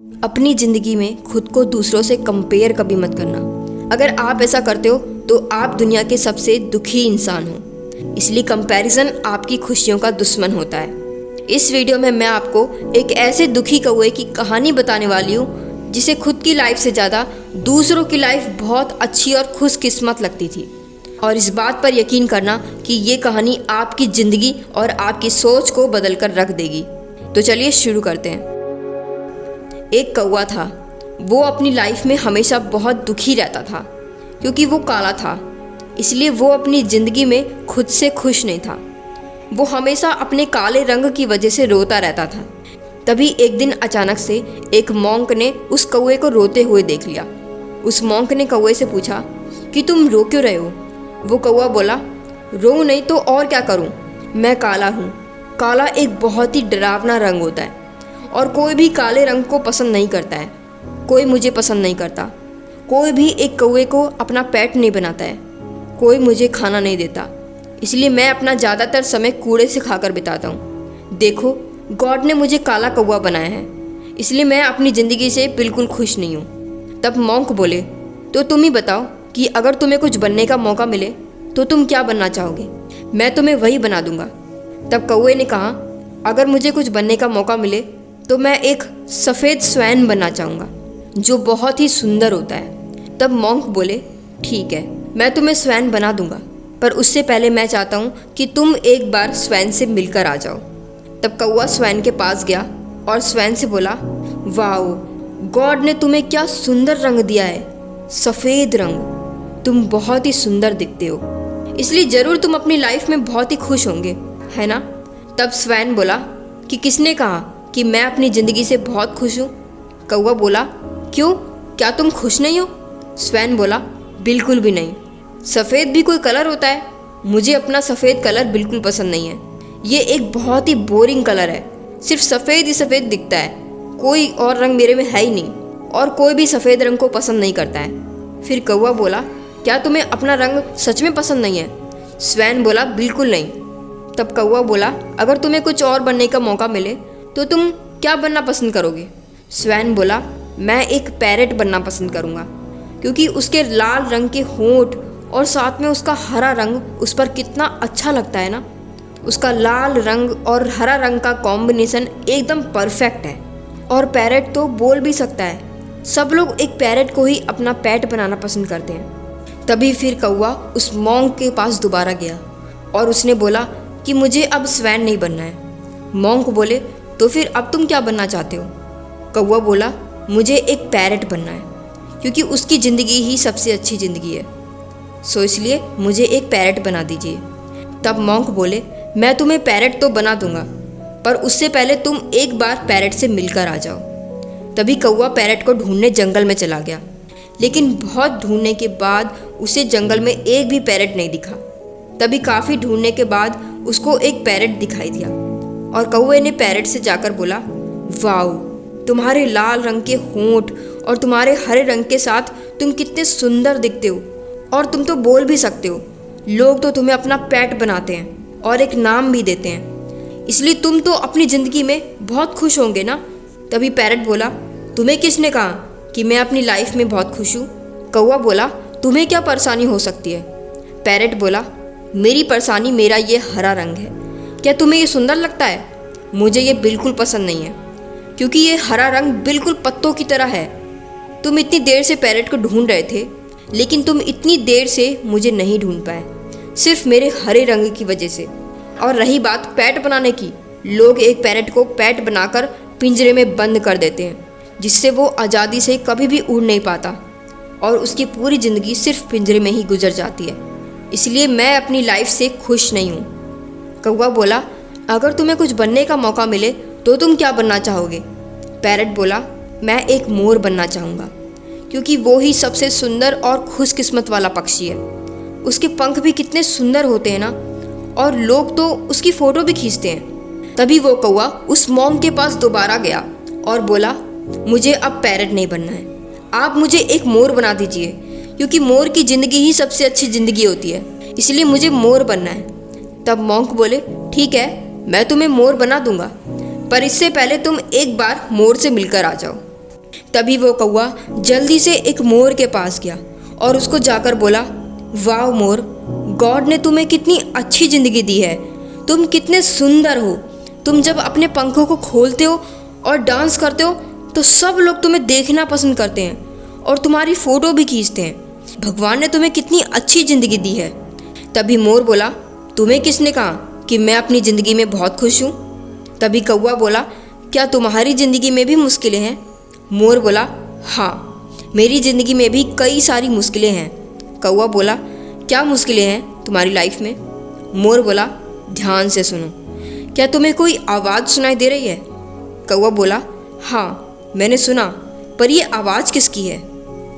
अपनी ज़िंदगी में खुद को दूसरों से कंपेयर कभी मत करना। अगर आप ऐसा करते हो तो आप दुनिया के सबसे दुखी इंसान हो। इसलिए कंपैरिजन आपकी खुशियों का दुश्मन होता है। इस वीडियो में मैं आपको एक ऐसे दुखी कौवे की कहानी बताने वाली हूँ जिसे खुद की लाइफ से ज़्यादा दूसरों की लाइफ बहुत अच्छी और खुशकिस्मत लगती थी। और इस बात पर यकीन करना कि ये कहानी आपकी ज़िंदगी और आपकी सोच को बदल कर रख देगी। तो चलिए शुरू करते हैं। एक कौवा था। वो अपनी लाइफ में हमेशा बहुत दुखी रहता था क्योंकि वो काला था। इसलिए वो अपनी ज़िंदगी में खुद से खुश नहीं था। वो हमेशा अपने काले रंग की वजह से रोता रहता था। तभी एक दिन अचानक से एक मॉन्क ने उस कौवे को रोते हुए देख लिया। उस मॉन्क ने कौवे से पूछा कि तुम रो क्यों रहे हो? वो कौवा बोला, रो नहीं तो और क्या करूं? मैं काला हूं। काला एक बहुत ही डरावना रंग होता है और कोई भी काले रंग को पसंद नहीं करता है। कोई मुझे पसंद नहीं करता। कोई भी एक कौवे को अपना पेट नहीं बनाता है। कोई मुझे खाना नहीं देता। इसलिए मैं अपना ज़्यादातर समय कूड़े से खाकर बिताता हूँ। देखो, गॉड ने मुझे काला कौवा बनाया है, इसलिए मैं अपनी ज़िंदगी से बिल्कुल खुश नहीं हूँ। तब मॉन्क बोले, तो तुम ही बताओ कि अगर तुम्हें कुछ बनने का मौका मिले तो तुम क्या बनना चाहोगे? मैं तुम्हें वही बना दूंगा। तब कौवे ने कहा, अगर मुझे कुछ बनने का मौका मिले तो मैं एक सफ़ेद स्वैन बनना चाहूँगा जो बहुत ही सुंदर होता है। तब मॉन्क बोले, ठीक है, मैं तुम्हें स्वैन बना दूंगा, पर उससे पहले मैं चाहता हूँ कि तुम एक बार स्वैन से मिलकर आ जाओ। तब कौवा स्वैन के पास गया और स्वैन से बोला, वाओ, गॉड ने तुम्हें क्या सुंदर रंग दिया है, सफ़ेद रंग। तुम बहुत ही सुंदर दिखते हो, इसलिए ज़रूर तुम अपनी लाइफ में बहुत ही खुश होंगे, है ना? तब स्वैन बोला कि किसने कहा कि मैं अपनी ज़िंदगी से बहुत खुश हूँ? कौवा बोला, क्यों, क्या तुम खुश नहीं हो? स्वैन बोला, बिल्कुल भी नहीं। सफ़ेद भी कोई कलर होता है? मुझे अपना सफ़ेद कलर बिल्कुल पसंद नहीं है। ये एक बहुत ही बोरिंग कलर है। सिर्फ सफ़ेद ही सफ़ेद दिखता है। कोई और रंग मेरे में है ही नहीं और कोई भी सफ़ेद रंग को पसंद नहीं करता है। फिर कौवा बोला, क्या तुम्हें अपना रंग सच में पसंद नहीं है? स्वैन बोला, बिल्कुल नहीं। तब कौवा बोला, अगर तुम्हें कुछ और बनने का मौका मिले तो तुम क्या बनना पसंद करोगे? स्वैन बोला, मैं एक पैरेट बनना पसंद करूँगा क्योंकि उसके लाल रंग के होंठ और साथ में उसका हरा रंग उस पर कितना अच्छा लगता है ना। उसका लाल रंग और हरा रंग का कॉम्बिनेशन एकदम परफेक्ट है। और पैरेट तो बोल भी सकता है। सब लोग एक पैरेट को ही अपना पेट बनाना पसंद करते हैं। तभी फिर कौवा उस मॉन्क के पास दोबारा गया और उसने बोला कि मुझे अब स्वैन नहीं बनना है। मॉन्क बोले, तो फिर अब तुम क्या बनना चाहते हो? कौवा बोला, मुझे एक पैरेट बनना है क्योंकि उसकी ज़िंदगी ही सबसे अच्छी ज़िंदगी है, सो इसलिए मुझे एक पैरेट बना दीजिए। तब मॉन्क बोले, मैं तुम्हें पैरेट तो बना दूंगा, पर उससे पहले तुम एक बार पैरेट से मिलकर आ जाओ। तभी कौवा पैरेट को ढूंढने जंगल में चला गया, लेकिन बहुत ढूंढने के बाद उसे जंगल में एक भी पैरेट नहीं दिखा। तभी काफ़ी ढूंढने के बाद उसको एक पैरेट दिखाई दिया और कौवे ने पैरेट से जाकर बोला, वाओ, तुम्हारे लाल रंग के होंठ और तुम्हारे हरे रंग के साथ तुम कितने सुंदर दिखते हो और तुम तो बोल भी सकते हो। लोग तो तुम्हें अपना पेट बनाते हैं और एक नाम भी देते हैं, इसलिए तुम तो अपनी ज़िंदगी में बहुत खुश होंगे ना। तभी पैरेट बोला, तुम्हें किसने कहा कि मैं अपनी लाइफ में बहुत खुश हूँ? कौवा बोला, तुम्हें क्या परेशानी हो सकती है? पैरेट बोला, मेरी परेशानी मेरा ये हरा रंग है। क्या तुम्हें ये सुंदर लगता है? मुझे ये बिल्कुल पसंद नहीं है क्योंकि ये हरा रंग बिल्कुल पत्तों की तरह है। तुम इतनी देर से पैरेट को ढूंढ रहे थे, लेकिन तुम इतनी देर से मुझे नहीं ढूंढ पाए, सिर्फ मेरे हरे रंग की वजह से। और रही बात पैट बनाने की, लोग एक पैरेट को पैट बनाकर पिंजरे में बंद कर देते हैं, जिससे वो आज़ादी से कभी भी उड़ नहीं पाता और उसकी पूरी ज़िंदगी सिर्फ पिंजरे में ही गुजर जाती है। इसलिए मैं अपनी लाइफ से खुश नहीं हूँ। कौवा बोला, अगर तुम्हें कुछ बनने का मौका मिले तो तुम क्या बनना चाहोगे? पैरेट बोला, मैं एक मोर बनना चाहूँगा क्योंकि वो ही सबसे सुंदर और खुशकिस्मत वाला पक्षी है। उसके पंख भी कितने सुंदर होते हैं ना, और लोग तो उसकी फ़ोटो भी खींचते हैं। तभी वो कौवा उस मॉन्क के पास दोबारा गया और बोला, मुझे अब पैरेट नहीं बनना है, आप मुझे एक मोर बना दीजिए क्योंकि मोर की ज़िंदगी ही सबसे अच्छी ज़िंदगी होती है, इसलिए मुझे मोर बनना है। तब मॉन्क बोले, ठीक है, मैं तुम्हें मोर बना दूंगा, पर इससे पहले तुम एक बार मोर से मिलकर आ जाओ। तभी वो कौवा जल्दी से एक मोर के पास गया और उसको जाकर बोला, वाह मोर, गॉड ने तुम्हें कितनी अच्छी ज़िंदगी दी है। तुम कितने सुंदर हो। तुम जब अपने पंखों को खोलते हो और डांस करते हो तो सब लोग तुम्हें देखना पसंद करते हैं और तुम्हारी फ़ोटो भी खींचते हैं। भगवान ने तुम्हें कितनी अच्छी ज़िंदगी दी है। तभी मोर बोला, तुम्हें किसने कहा कि मैं अपनी ज़िंदगी में बहुत खुश हूँ? तभी कौवा बोला, क्या तुम्हारी ज़िंदगी में भी मुश्किलें हैं? मोर बोला, हाँ, मेरी ज़िंदगी में भी कई सारी मुश्किलें हैं। कौवा बोला, क्या मुश्किलें हैं तुम्हारी लाइफ में? मोर बोला, ध्यान से सुनो, क्या तुम्हें कोई आवाज़ सुनाई दे रही है? कौवा बोला, हाँ, मैंने सुना, पर ये आवाज़ किसकी है?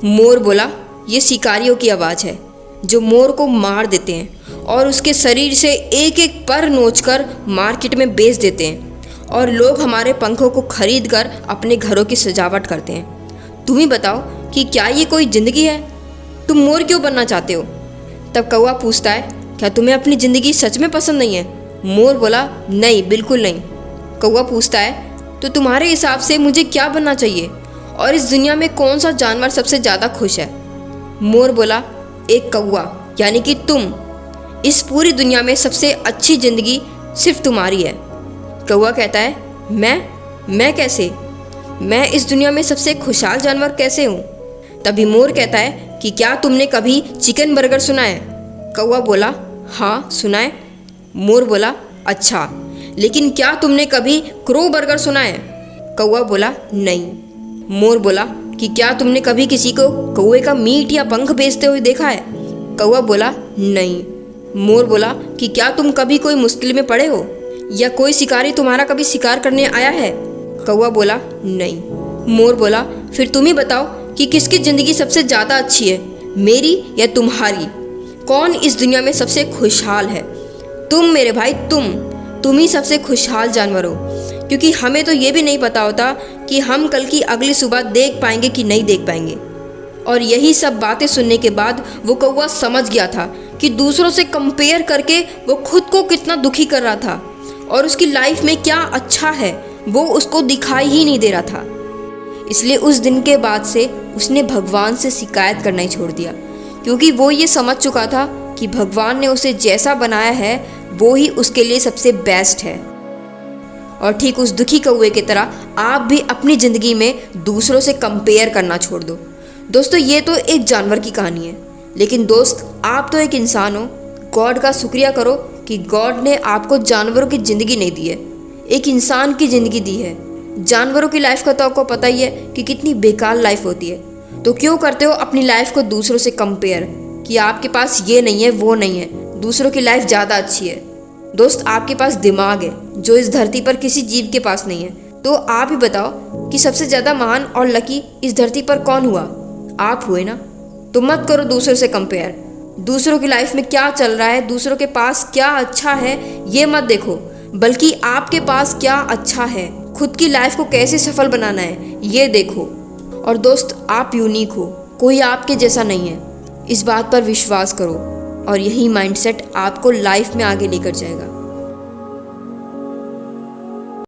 मोर बोला, ये शिकारियों की आवाज़ है जो मोर को मार देते हैं और उसके शरीर से एक एक पर नोचकर मार्केट में बेच देते हैं और लोग हमारे पंखों को खरीद कर अपने घरों की सजावट करते हैं। तुम ही बताओ कि क्या ये कोई ज़िंदगी है? तुम मोर क्यों बनना चाहते हो? तब कौवा पूछता है, क्या तुम्हें अपनी ज़िंदगी सच में पसंद नहीं है? मोर बोला, नहीं, बिल्कुल नहीं। कौवा पूछता है, तो तुम्हारे हिसाब से मुझे क्या बनना चाहिए और इस दुनिया में कौन सा जानवर सबसे ज़्यादा खुश है? मोर बोला, एक कौवा, यानी कि तुम। इस पूरी दुनिया में सबसे अच्छी ज़िंदगी सिर्फ तुम्हारी है। कौवा कहता है, मैं कैसे? मैं इस दुनिया में सबसे खुशहाल जानवर कैसे हूँ? तभी मोर कहता है कि क्या तुमने कभी चिकन बर्गर सुना है? कौवा बोला, हाँ, सुना है। मोर बोला, अच्छा, लेकिन क्या तुमने कभी क्रो बर्गर सुना है? कौवा बोला, नहीं। मोर बोला कि क्या तुमने कभी किसी को कौवे का मीट या पंख बेचते हुए देखा है? कौवा बोला, नहीं। मोर बोला कि क्या तुम कभी कोई मुश्किल में पड़े हो या कोई शिकारी तुम्हारा कभी शिकार करने आया है? कौवा बोला, नहीं। मोर बोला, फिर तुम ही बताओ कि किसकी ज़िंदगी सबसे ज़्यादा अच्छी है, मेरी या तुम्हारी? कौन इस दुनिया में सबसे खुशहाल है? तुम मेरे भाई, तुम ही सबसे खुशहाल जानवर हो, क्योंकि हमें तो ये भी नहीं पता होता कि हम कल की अगली सुबह देख पाएंगे कि नहीं देख पाएंगे। और यही सब बातें सुनने के बाद वो कौवा समझ गया था कि दूसरों से कंपेयर करके वो खुद को कितना दुखी कर रहा था और उसकी लाइफ में क्या अच्छा है वो उसको दिखाई ही नहीं दे रहा था। इसलिए उस दिन के बाद से उसने भगवान से शिकायत करना ही छोड़ दिया, क्योंकि वो ये समझ चुका था कि भगवान ने उसे जैसा बनाया है वो ही उसके लिए सबसे बेस्ट है। और ठीक उस दुखी कौवे की तरह आप भी अपनी ज़िंदगी में दूसरों से कंपेयर करना छोड़ दो। दोस्तों, ये तो एक जानवर की कहानी है, लेकिन दोस्त, आप तो एक इंसान हो। गॉड का शुक्रिया करो कि गॉड ने आपको जानवरों की ज़िंदगी नहीं दी है, एक इंसान की ज़िंदगी दी है। जानवरों की लाइफ का तो आपको पता ही है कि कितनी बेकार लाइफ होती है। तो क्यों करते हो अपनी लाइफ को दूसरों से कंपेयर कि आपके पास ये नहीं है, वो नहीं है, दूसरों की लाइफ ज़्यादा अच्छी है। दोस्त, आपके पास दिमाग है जो इस धरती पर किसी जीव के पास नहीं है। तो आप ही बताओ कि सबसे ज़्यादा महान और लकी इस धरती पर कौन हुआ? आप हुए ना। तो मत करो दूसरों से कंपेयर। दूसरों की लाइफ में क्या चल रहा है, दूसरों के पास क्या अच्छा है, ये मत देखो, बल्कि आपके पास क्या अच्छा है, खुद की लाइफ को कैसे सफल बनाना है, ये देखो। और दोस्त, आप यूनिक हो, कोई आपके जैसा नहीं है। इस बात पर विश्वास करो और यही माइंडसेट आपको लाइफ में आगे लेकर जाएगा।